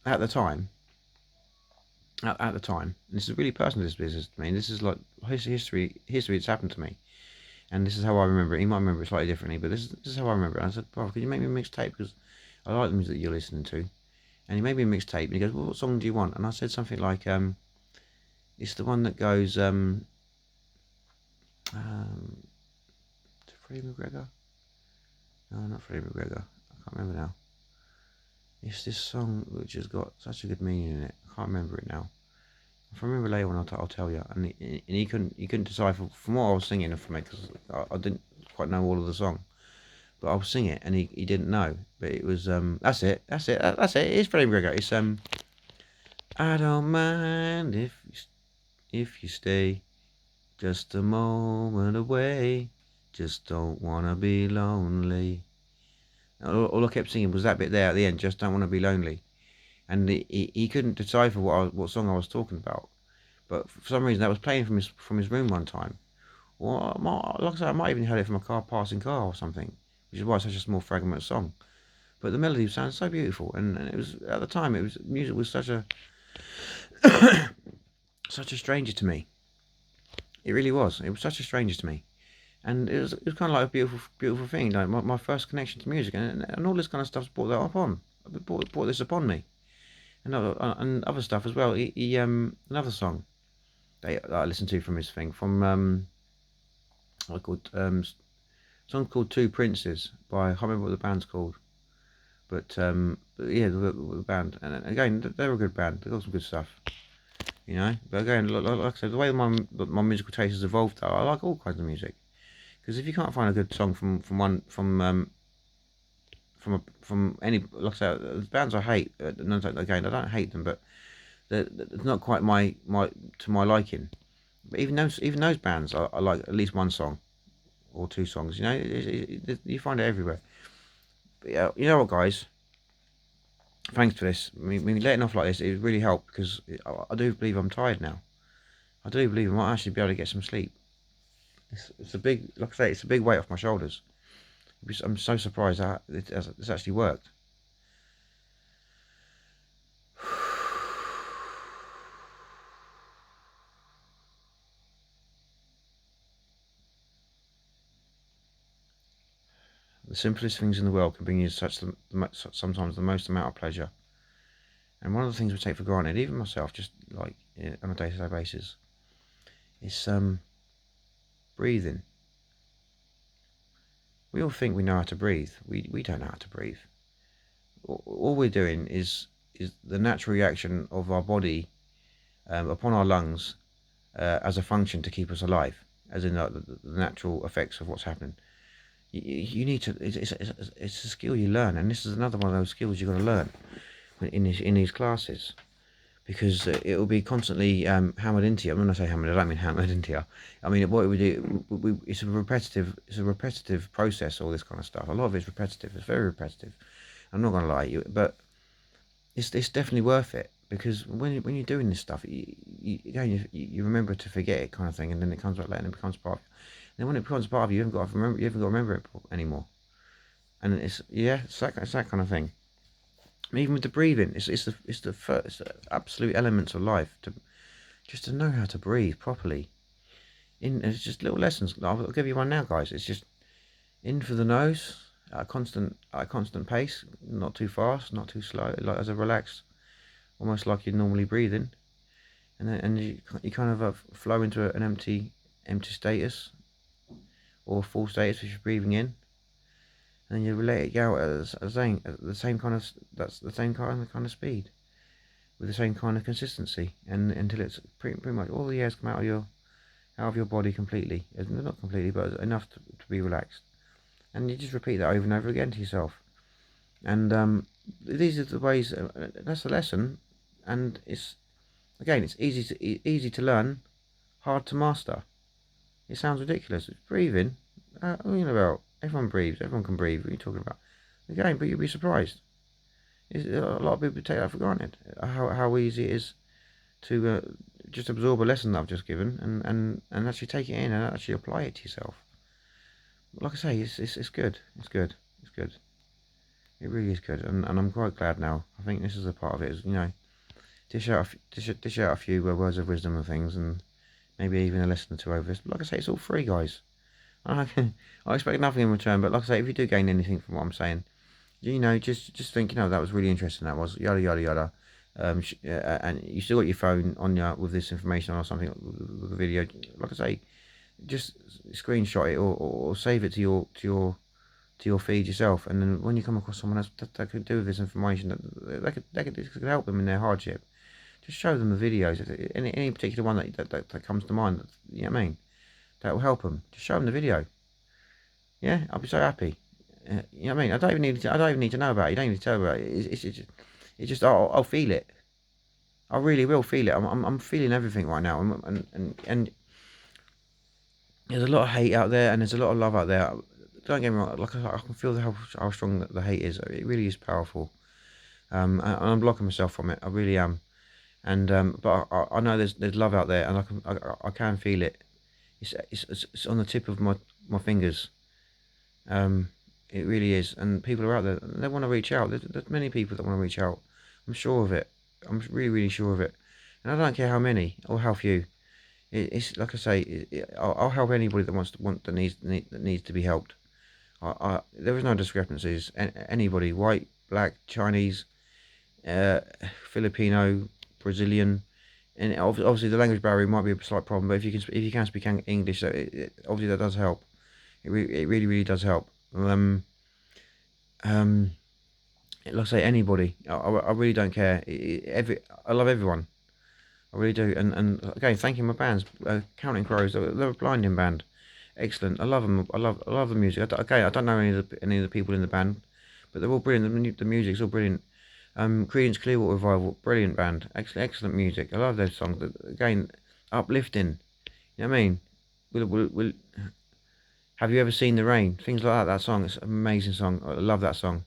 at the time, at the time, and this is really personal. This business to me. This is like history. It's happened to me. And this is how I remember it. He might remember it slightly differently, but this is how I remember it. And I said, "Bro, could you make me a mixtape? Because I like the music that you're listening to." And he made me a mixtape. And he goes, "Well, what song do you want?" And I said something like, "It's the one that goes, Freddie McGregor? No, not Freddie McGregor. I can't remember now. It's this song which has got such a good meaning in it. I can't remember it now. If I remember later on, I'll tell you." And he couldn't decipher from what I was singing from it because I didn't quite know all of the song. But I'll sing it, and he didn't know. But it was that's it. It's Freddie McGregor. It's I don't mind if you stay just a moment away. Just don't wanna be lonely. All I kept singing was that bit there at the end. Just don't wanna be lonely. And he couldn't decipher what song I was talking about. But for some reason that was playing from his room one time. Or like I said, I might even heard it from a passing car or something, which is why it's such a small fragment of song. But the melody sounds so beautiful, and it was at the time music was such a stranger to me. It really was. It was such a stranger to me, and it was kind of like a beautiful thing. Like my first connection to music, and all this kind of stuff's brought that upon. Brought this upon me, and other stuff as well. Another song that I listened to from his thing from I called song called Two Princes by I can't remember what the band's called. But yeah, the band, and again, they're a good band. They got some good stuff, you know. But again, like I said, the way my musical taste has evolved, though, I like all kinds of music. Because if you can't find a good song from any, like I said, the bands I hate, again, I don't hate them, but they're not quite my to my liking. But even those bands, I like at least one song or two songs. You know, you find it everywhere. But yeah, you know what, guys? Thanks for this. Me letting off like this, it really helped because I do believe I'm tired now. I do believe I might actually be able to get some sleep. It's a big, like I say, it's a big weight off my shoulders. I'm so surprised that it's actually worked. simplest things in the world can bring you sometimes the most amount of pleasure. And one of the things we take for granted, even myself, just like on a day-to-day basis, is breathing. We all think we know how to breathe. We don't know how to breathe. All we're doing is the natural reaction of our body upon our lungs as a function to keep us alive, as in the natural effects of what's happening. You need to. It's a skill you learn, and this is another one of those skills you've got to learn in these classes, because it will be constantly hammered into you. I'm not say hammered. I don't mean hammered into you. I mean what we do. It's a repetitive process. All this kind of stuff. A lot of it's repetitive. It's very repetitive. I'm not going to lie to you, but it's definitely worth it, because when you're doing this stuff, you remember to forget it, kind of thing, and then it comes back later and it becomes part of you. And then when it becomes part of you, you haven't got to remember it anymore. And it's that kind of thing. Even with the breathing, it's the absolute elements of life to know how to breathe properly. It's just little lessons. I'll give you one now, guys. It's just in for the nose at a constant pace, not too fast, not too slow, like as a relaxed, almost like you're normally breathing, and you kind of flow into an empty status, or full status if you're breathing in, and then you let it go at the same kind of speed, with the same kind of consistency, and until it's pretty much all the air's come out of your body completely, not completely, but enough to be relaxed. And you just repeat that over and over again to yourself. And these are the ways. That's the lesson, and it's easy to learn, hard to master. It sounds ridiculous. It's breathing. What are you about? Everyone breathes. Everyone can breathe. What are you talking about? Again, but you'll be surprised. A lot of people take that for granted. How easy it is to just absorb a lesson that I've just given, and actually take it in and actually apply it to yourself. Like I say, it's good. It's good. It really is good, and I'm quite glad now. I think this is a part of it. Is, dish out a few words of wisdom and things, and maybe even a lesson or two over this. But like I say, it's all free, guys. I expect nothing in return. But like I say, if you do gain anything from what I'm saying, just think, that was really interesting. That was yada yada yada. And you still got your phone on you with this information or something with the video. Like I say, just screenshot it or save it to your feed yourself, and then when you come across someone else that could do with this information, that could help them in their hardship, just show them the videos. Any particular one that comes to mind, you know what I mean, that will help them. Just show them the video. Yeah, I'll be so happy. You know what I mean? I don't even need to know about it. You don't need to tell about it. It's just I'll feel it. I really will feel it. I'm feeling everything right now, and there's a lot of hate out there, and there's a lot of love out there. Don't get me wrong. Like I can feel how strong the hate is. It really is powerful. And I'm blocking myself from it. I really am. And but I know there's love out there, and I can feel it. It's on the tip of my fingers. It really is. And people are out there. They want to reach out. There's many people that want to reach out. I'm sure of it. I'm really, really sure of it. And I don't care how many or how few. It's like I say. I'll help anybody that needs to be helped. There is no discrepancies. Anybody, white, black, Chinese, Filipino, Brazilian, and obviously the language barrier might be a slight problem. But if you can speak English, obviously that does help. It really, really does help. Like I say, anybody. I really don't care. I love everyone. I really do. And again, thanking my bands, Counting Crows. They're a blinding band. Excellent. I love them. I love the music. I don't know any of the people in the band, but they're all brilliant. The music's all brilliant. Creedence Clearwater Revival, brilliant band. Excellent music. I love those songs. Again, uplifting. You know what I mean? Will Have You Ever Seen the Rain? Things like that. That song. It's an amazing song. I love that song.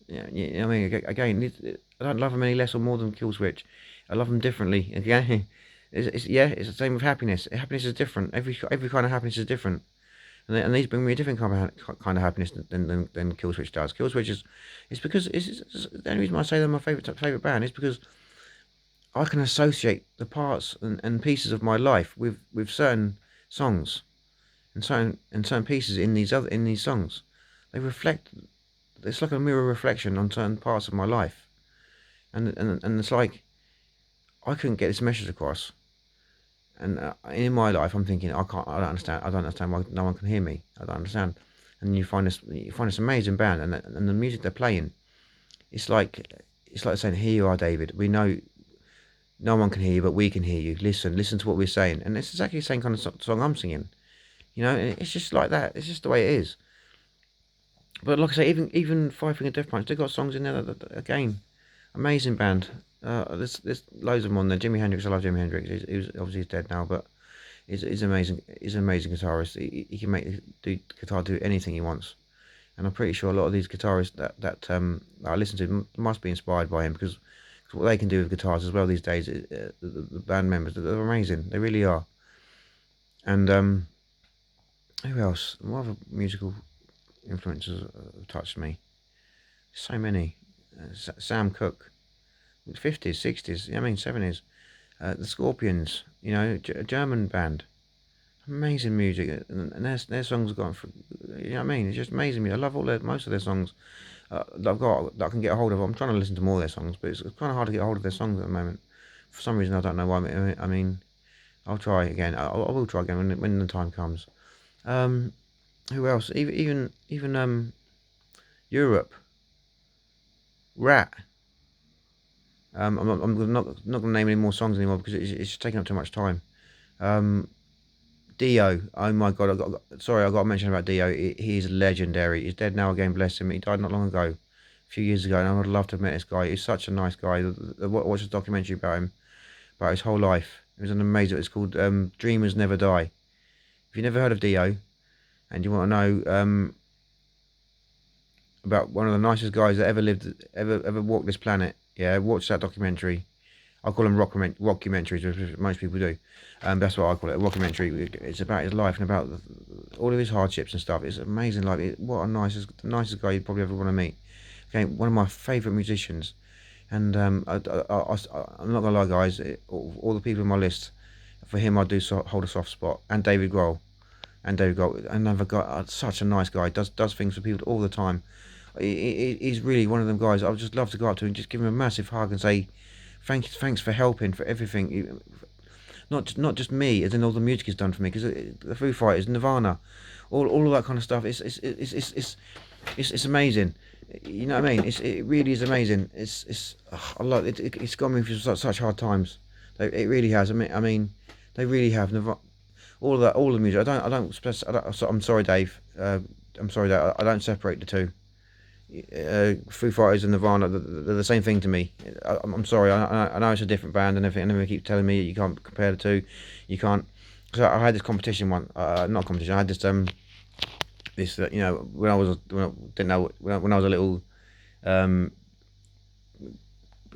Yeah, you know what I mean? Again, I don't love them any less or more than Killswitch. I love them differently. Again, it's the same with happiness. Happiness is different. Every kind of happiness is different, and these bring me a different kind of happiness than Killswitch does. Killswitch is because it's the only reason I say they're my favorite band is because I can associate the parts and pieces of my life with certain songs and certain pieces in these songs. they reflect. It's like a mirror reflection on certain parts of my life, and it's like I couldn't get this message across. And in my life, I'm thinking, I don't understand why no one can hear me. I don't understand. And you find this amazing band, and the music they're playing, it's like, saying, here you are, David. We know no one can hear you, but we can hear you. Listen to what we're saying. And it's exactly the same kind of song I'm singing. You know, it's just like that. It's just the way it is. But like I say, even Five Finger Death Punch, they've got songs in there again, amazing band. There's loads of them on there. Jimi Hendrix, I love Jimi Hendrix. He's obviously he's dead now, but he's amazing. He's an amazing guitarist. He can do guitar do anything he wants, and I'm pretty sure a lot of these guitarists that I listen to must be inspired by him, because what they can do with guitars as well these days. The band members, they're amazing. They really are. And who else? What other musical influences have touched me? So many. Sam Cooke, 50s, 60s, I mean 70s. The Scorpions, you know, a German band. Amazing music, and their songs have gone for, you know what I mean? It's just amazing music. I love most of their songs that I've got, that I can get a hold of. I'm trying to listen to more of their songs, but it's kind of hard to get a hold of their songs at the moment. For some reason, I don't know why. I mean, I'll try again. I will try again when the time comes. Who else? Even Europe. Rat. I'm not going to name any more songs anymore, because it's taking up too much time. Dio. Oh my God! I got to mention about Dio. He's legendary. He's dead now again. Bless him. He died not long ago, a few years ago, and I would love to have met this guy. He's such a nice guy. I watched a documentary about him, about his whole life. It was an amazing. It's called Dreamers Never Die. If you've never heard of Dio, and you want to know about one of the nicest guys that ever lived, ever walked this planet, yeah, watch that documentary. I call them rockumentaries, which most people do. That's what I call it, a rockumentary. It's about his life and about all of his hardships and stuff. It's amazing life. What a the nicest guy you'd probably ever want to meet. Okay, one of my favourite musicians. And I'm not gonna lie, guys. All the people on my list, for him, I do hold a soft spot. And David Grohl, another guy, such a nice guy. Does things for people all the time. He's really one of them guys I would just love to go up to and just give him a massive hug and say, thanks for helping, for everything. Not just me, as in all the music he's done for me, because the Foo Fighters, Nirvana, all of that kind of stuff. It's amazing. You know what I mean? It really is amazing. I love it. It's got me through such hard times. It really has. I mean, they really have. All the music. I'm sorry, Dave. I'm sorry that I don't separate the two. Foo Fighters and Nirvana, they're the same thing to me. I'm sorry, I know it's a different band and everything, and everyone keeps telling me you can't compare the two. You can't. So I had this competition not competition. I had this you know, when I was when I was a little when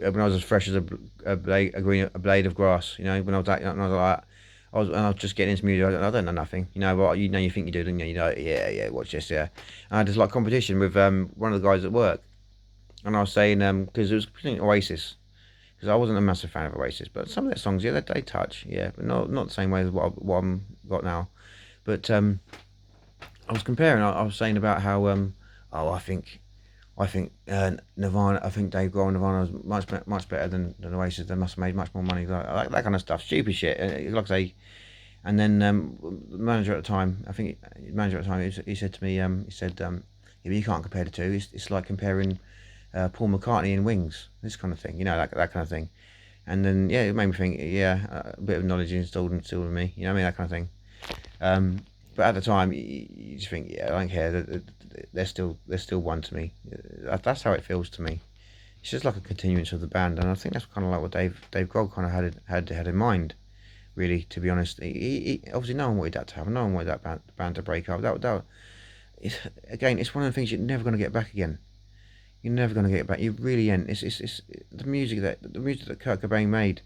I was as fresh as a blade of grass. You know, when I was like I was just getting into music. I don't know nothing. You know what? You think you do, don't you? You know, yeah. Watch this, yeah. And I had this like competition with one of the guys at work, and I was saying because it was Oasis, because I wasn't a massive fan of Oasis, but some of their songs, yeah, they touch, yeah, but not the same way as what I'm got now. But I was comparing. I was saying about how I think Nirvana. I think Dave Grohl and Nirvana was much better than Oasis. They must have made much more money. Like that kind of stuff, stupid shit. Like I say, and then the manager at the time, he said to me, yeah, but you can't compare the two. It's like comparing Paul McCartney and Wings, this kind of thing. You know, that kind of thing. And then it made me think, yeah, a bit of knowledge installed in me. You know what I mean, that kind of thing. But at the time, you just think, yeah, I don't care. They're still one to me. That's how it feels to me. It's just like a continuance of the band, and I think that's kind of like what Dave Grohl kind of had in mind. Really, to be honest, he obviously no one wanted that to happen. No one wanted that band to break up. It's one of the things you're never going to get back again. You're never going to get it back. You really ain't. It's the music that Kurt Cobain made.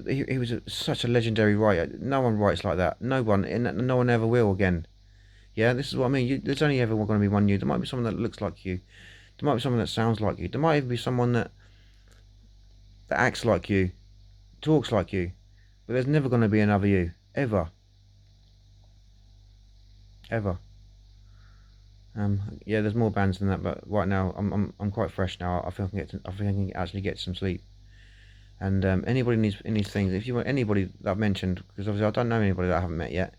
He was such a legendary writer. No one writes like that. No one, and no one ever will again. Yeah, this is what I mean. There's only ever going to be one you. There might be someone that looks like you. There might be someone that sounds like you. There might even be someone that acts like you, talks like you. But there's never going to be another you. Ever. Ever. Yeah, there's more bands than that, but right now I'm quite fresh now. I think I think I can actually get some sleep. And anybody in these things, if you want anybody that I've mentioned, because obviously I don't know anybody that I haven't met yet,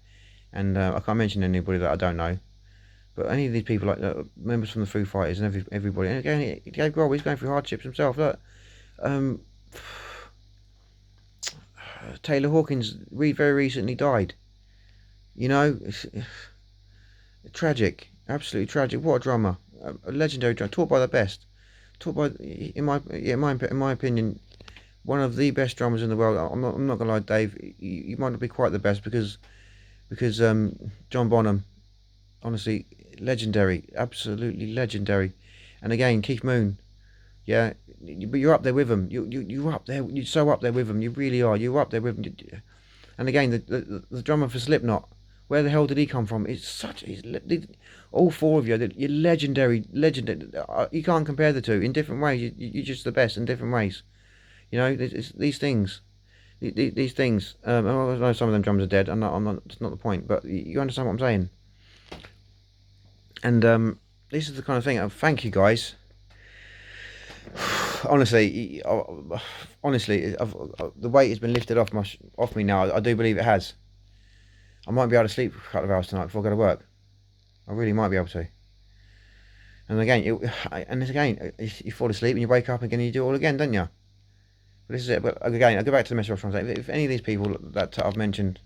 and I can't mention anybody that I don't know. But any of these people, like members from the Foo Fighters and everybody, and again, Dave Grohl, he's going through hardships himself. Look, um, Taylor Hawkins very recently died. You know, it's tragic, absolutely tragic. What a drummer, a legendary drummer, taught by the best, taught by, in my opinion, one of the best drummers in the world. I'm not gonna lie, Dave. You might not be quite the best because John Bonham, honestly, legendary, absolutely legendary. And again, Keith Moon, yeah, but you're up there with him. You're up there. You're so up there with him. You really are. You're up there with him. And again, the drummer for Slipknot, where the hell did he come from? It's such. All four of you, you're legendary. You can't compare the two in different ways. You're just the best in different ways. You know, it's these things. These things. I know some of them drummers are dead. I'm not. It's not the point. But you understand what I'm saying. And this is the kind of thing. Thank you guys. Honestly, the weight has been lifted off me now. I do believe it has. I might be able to sleep for a couple of hours tonight before I go to work. I really might be able to. And again, you fall asleep and you wake up again and you do it all again, don't you? But this is it. But again, I'll go back to the message I was trying to say. If any of these people that I've mentioned,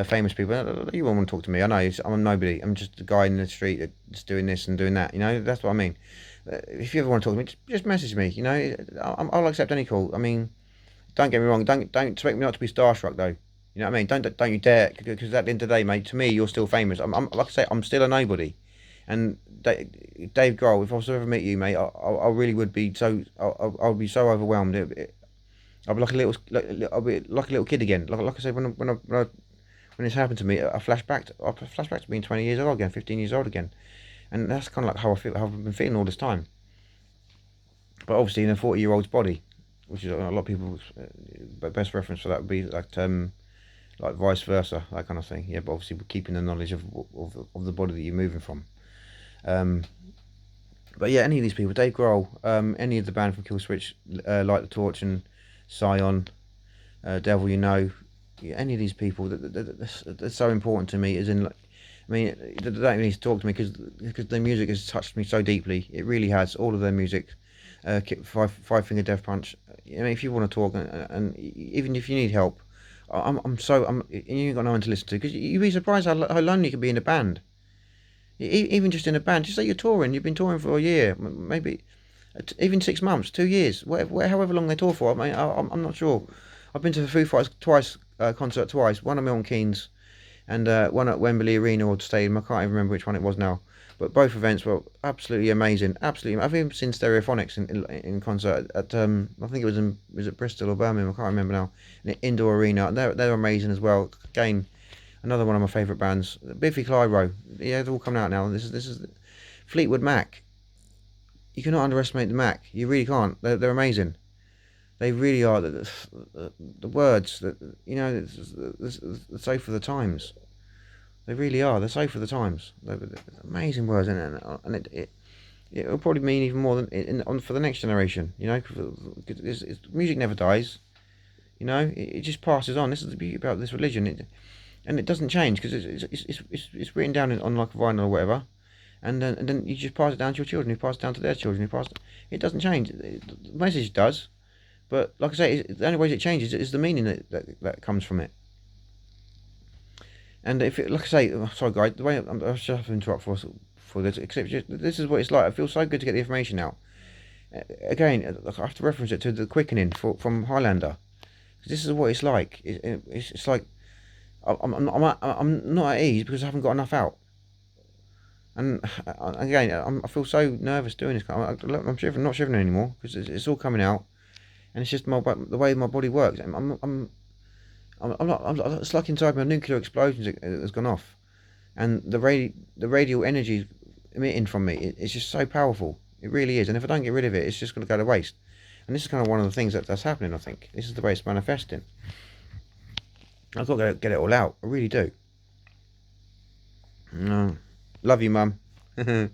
famous people, you won't want to talk to me. I know I'm nobody. I'm just a guy in the street that's doing this and doing that. You know, that's what I mean. If you ever want to talk to me, just message me. You know, I'll accept any call. I mean, don't get me wrong. Don't expect me not to be starstruck though. You know what I mean? Don't you dare, because at the end of the day, mate, to me, you're still famous. I'm like I say, I'm still a nobody. And Dave Grohl, if I was to ever meet you, mate, I really would be so. I'll be so overwhelmed. I'll be like I'll be like a little kid again. Like I said, when this happened to me, I flash back to being 20 years old again, 15 years old again, and that's kind of like how I feel. How I've been feeling all this time. But obviously, in a 40-year-old's body, which is a lot of people's best reference for that would be like vice versa, that kind of thing. Yeah, but obviously, we're keeping the knowledge of the body that you're moving from. But yeah, any of these people, Dave Grohl, any of the band from Killswitch, Light the Torch and Scion, Devil You Know, yeah, any of these people, that's so important to me. As in, like, I mean, they don't need to talk to me because their music has touched me so deeply. It really has. All of their music, Five Finger Death Punch. I mean, if you want to talk and even if you need help, and you ain't got no one to listen to, because you'd be surprised how lonely you can be in a band. Even just in a band, just say you're touring. You've been touring for a year, maybe even 6 months, 2 years, however long they tour for. I mean, I'm not sure. I've been to the Foo Fighters concert twice. One at Milton Keynes, and one at Wembley Arena or Stadium. I can't even remember which one it was now. But both events were absolutely amazing. Absolutely, I've even seen Stereophonics in concert at I think was it Bristol or Birmingham? I can't remember now. In an indoor arena, they're amazing as well. Again, another one of my favourite bands, Biffy Clyro. Yeah, they're all coming out now. This is Fleetwood Mac. You cannot underestimate the Mac. You really can't. They're amazing. They really are. The words that they're so for the times. They really are. They're so for the times. They're amazing words, and it'll probably mean even more than for the next generation. You know, music never dies. You know, it just passes on. This is the beauty about this religion. And it doesn't change because it's written down on like a vinyl or whatever, and then you just pass it down to your children, who pass it down to their children, it doesn't change. The message does, but like I say, the only way it changes is the meaning that comes from it. And if like I say, sorry guys, the way I just have to interrupt for this, except this is what it's like. I feel so good to get the information out. Again, I have to reference it to the quickening from Highlander. This is what it's like. It's like. I'm not at ease because I haven't got enough out, and again I feel so nervous doing this. I'm shivering, not shivering anymore because it's all coming out, and it's just the way my body works. I'm not. It's like inside me a nuclear explosion has gone off, and the radial energy emitting from me. It's just so powerful. It really is, and if I don't get rid of it, it's just going to go to waste. And this is kind of one of the things that's happening. I think this is the way it's manifesting. I've got to get it all out. I really do. No, love you, Mum. I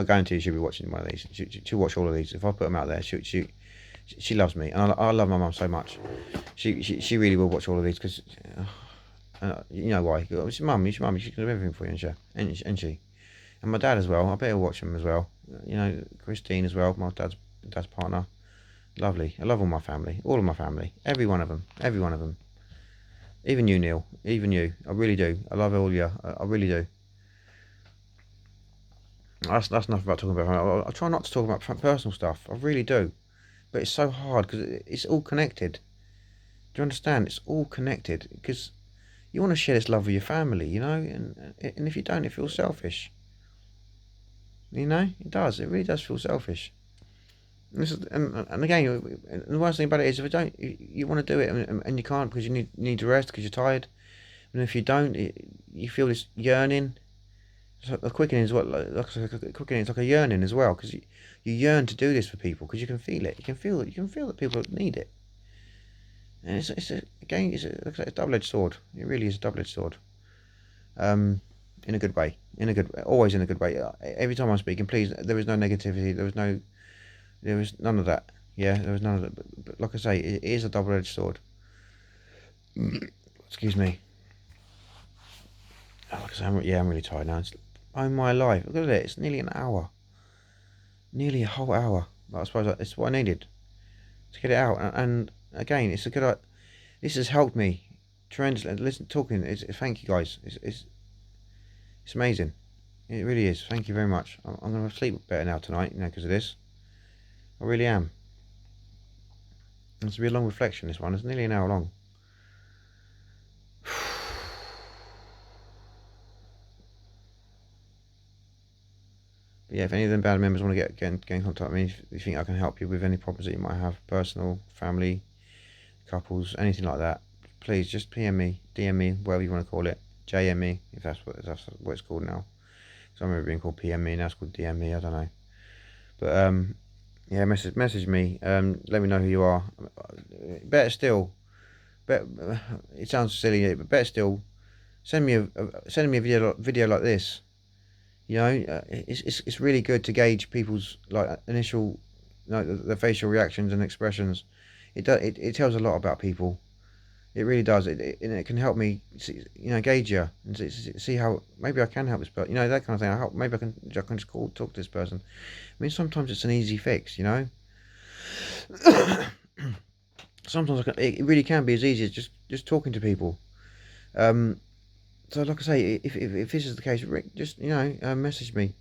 guarantee she'll be watching one of these. She'll watch all of these. If I put them out there, she loves me, and I love my mum so much. She really will watch all of these because you know why? It's your mum. It's your mum. She can do everything for you, and she, and my dad as well. I bet he'll watch them as well. You know, Christine as well. My dad's partner. Lovely. I love all my family. All of my family. Every one of them. Every one of them. Even you, Neil. Even you. I really do. I love all of you. I really do. That's enough about talking about her. I try not to talk about personal stuff. I really do. But it's so hard because it's all connected. Do you understand? It's all connected because you want to share this love with your family, you know? And if you don't, it feels selfish. You know? It does. It really does feel selfish. And again, the worst thing about it is if you don't, you want to do it and you can't because you need to rest because you're tired. And if you don't, you feel this yearning. So the quickening is quickening is like a yearning as well because you yearn to do this for people because you can feel it. You can feel that people need it. And it's a double-edged sword. It really is a double-edged sword. In a good way. Always in a good way. Every time I'm speaking, please, there is no negativity. There was none of that. Yeah, there was none of that. But like I say, it is a double-edged sword. Excuse me. Like I say, I'm really tired now. Oh my life! Look at it. It's nearly an hour. Nearly a whole hour. But I suppose it's what I needed to get it out. And again, it's a good. This has helped me tremendously. Listen, talking. Thank you guys. It's amazing. It really is. Thank you very much. I'm going to sleep better now tonight, you know, because of this. I really am. It's to be a long reflection. This one. It's nearly an hour long. But yeah, if any of them band members want to get in contact with me, if you think I can help you with any problems that you might have, personal, family, couples, anything like that, please just PM me, DM me, whatever you want to call it, JM me, if that's what it's called now. Because I remember being called PM me, now it's called DM me, I don't know. But yeah, message me, let me know who you are. Better still, it sounds silly, but better still, send me a video like this. You know, it's really good to gauge people's like initial, like the facial reactions and expressions. It tells a lot about people. It really does. It can help me, gauge you and see how maybe I can help this person. You know, that kind of thing. Maybe I can just talk to this person. I mean, sometimes it's an easy fix. You know, sometimes it really can be as easy as just talking to people. So like I say, if this is the case, Rick, just message me.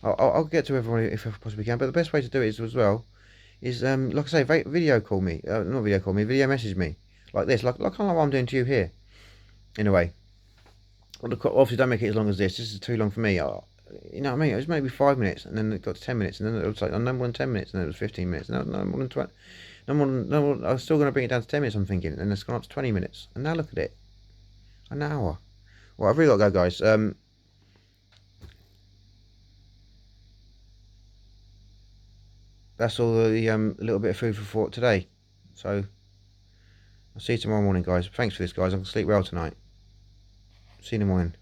I'll get to everyone if I possibly can. But the best way to do it is as well is like I say, video call me. Not video call me. Video message me like this, like kind of what I'm doing to you here. In a way. Well, obviously, don't make it as long as this. This is too long for me. You know what I mean? It was maybe 5 minutes, and then it got to 10 minutes, and then it was like no more than 10 minutes, and then it was 15 minutes, no more than 20. No more. I was still going to bring it down to 10 minutes. I'm thinking, and it's gone up to 20 minutes, and now look at it, an hour. Well, I've really got to go, guys. That's all the little bit of food for thought today. So I'll see you tomorrow morning, guys. Thanks for this, guys. I can sleep well tonight. See you in the morning.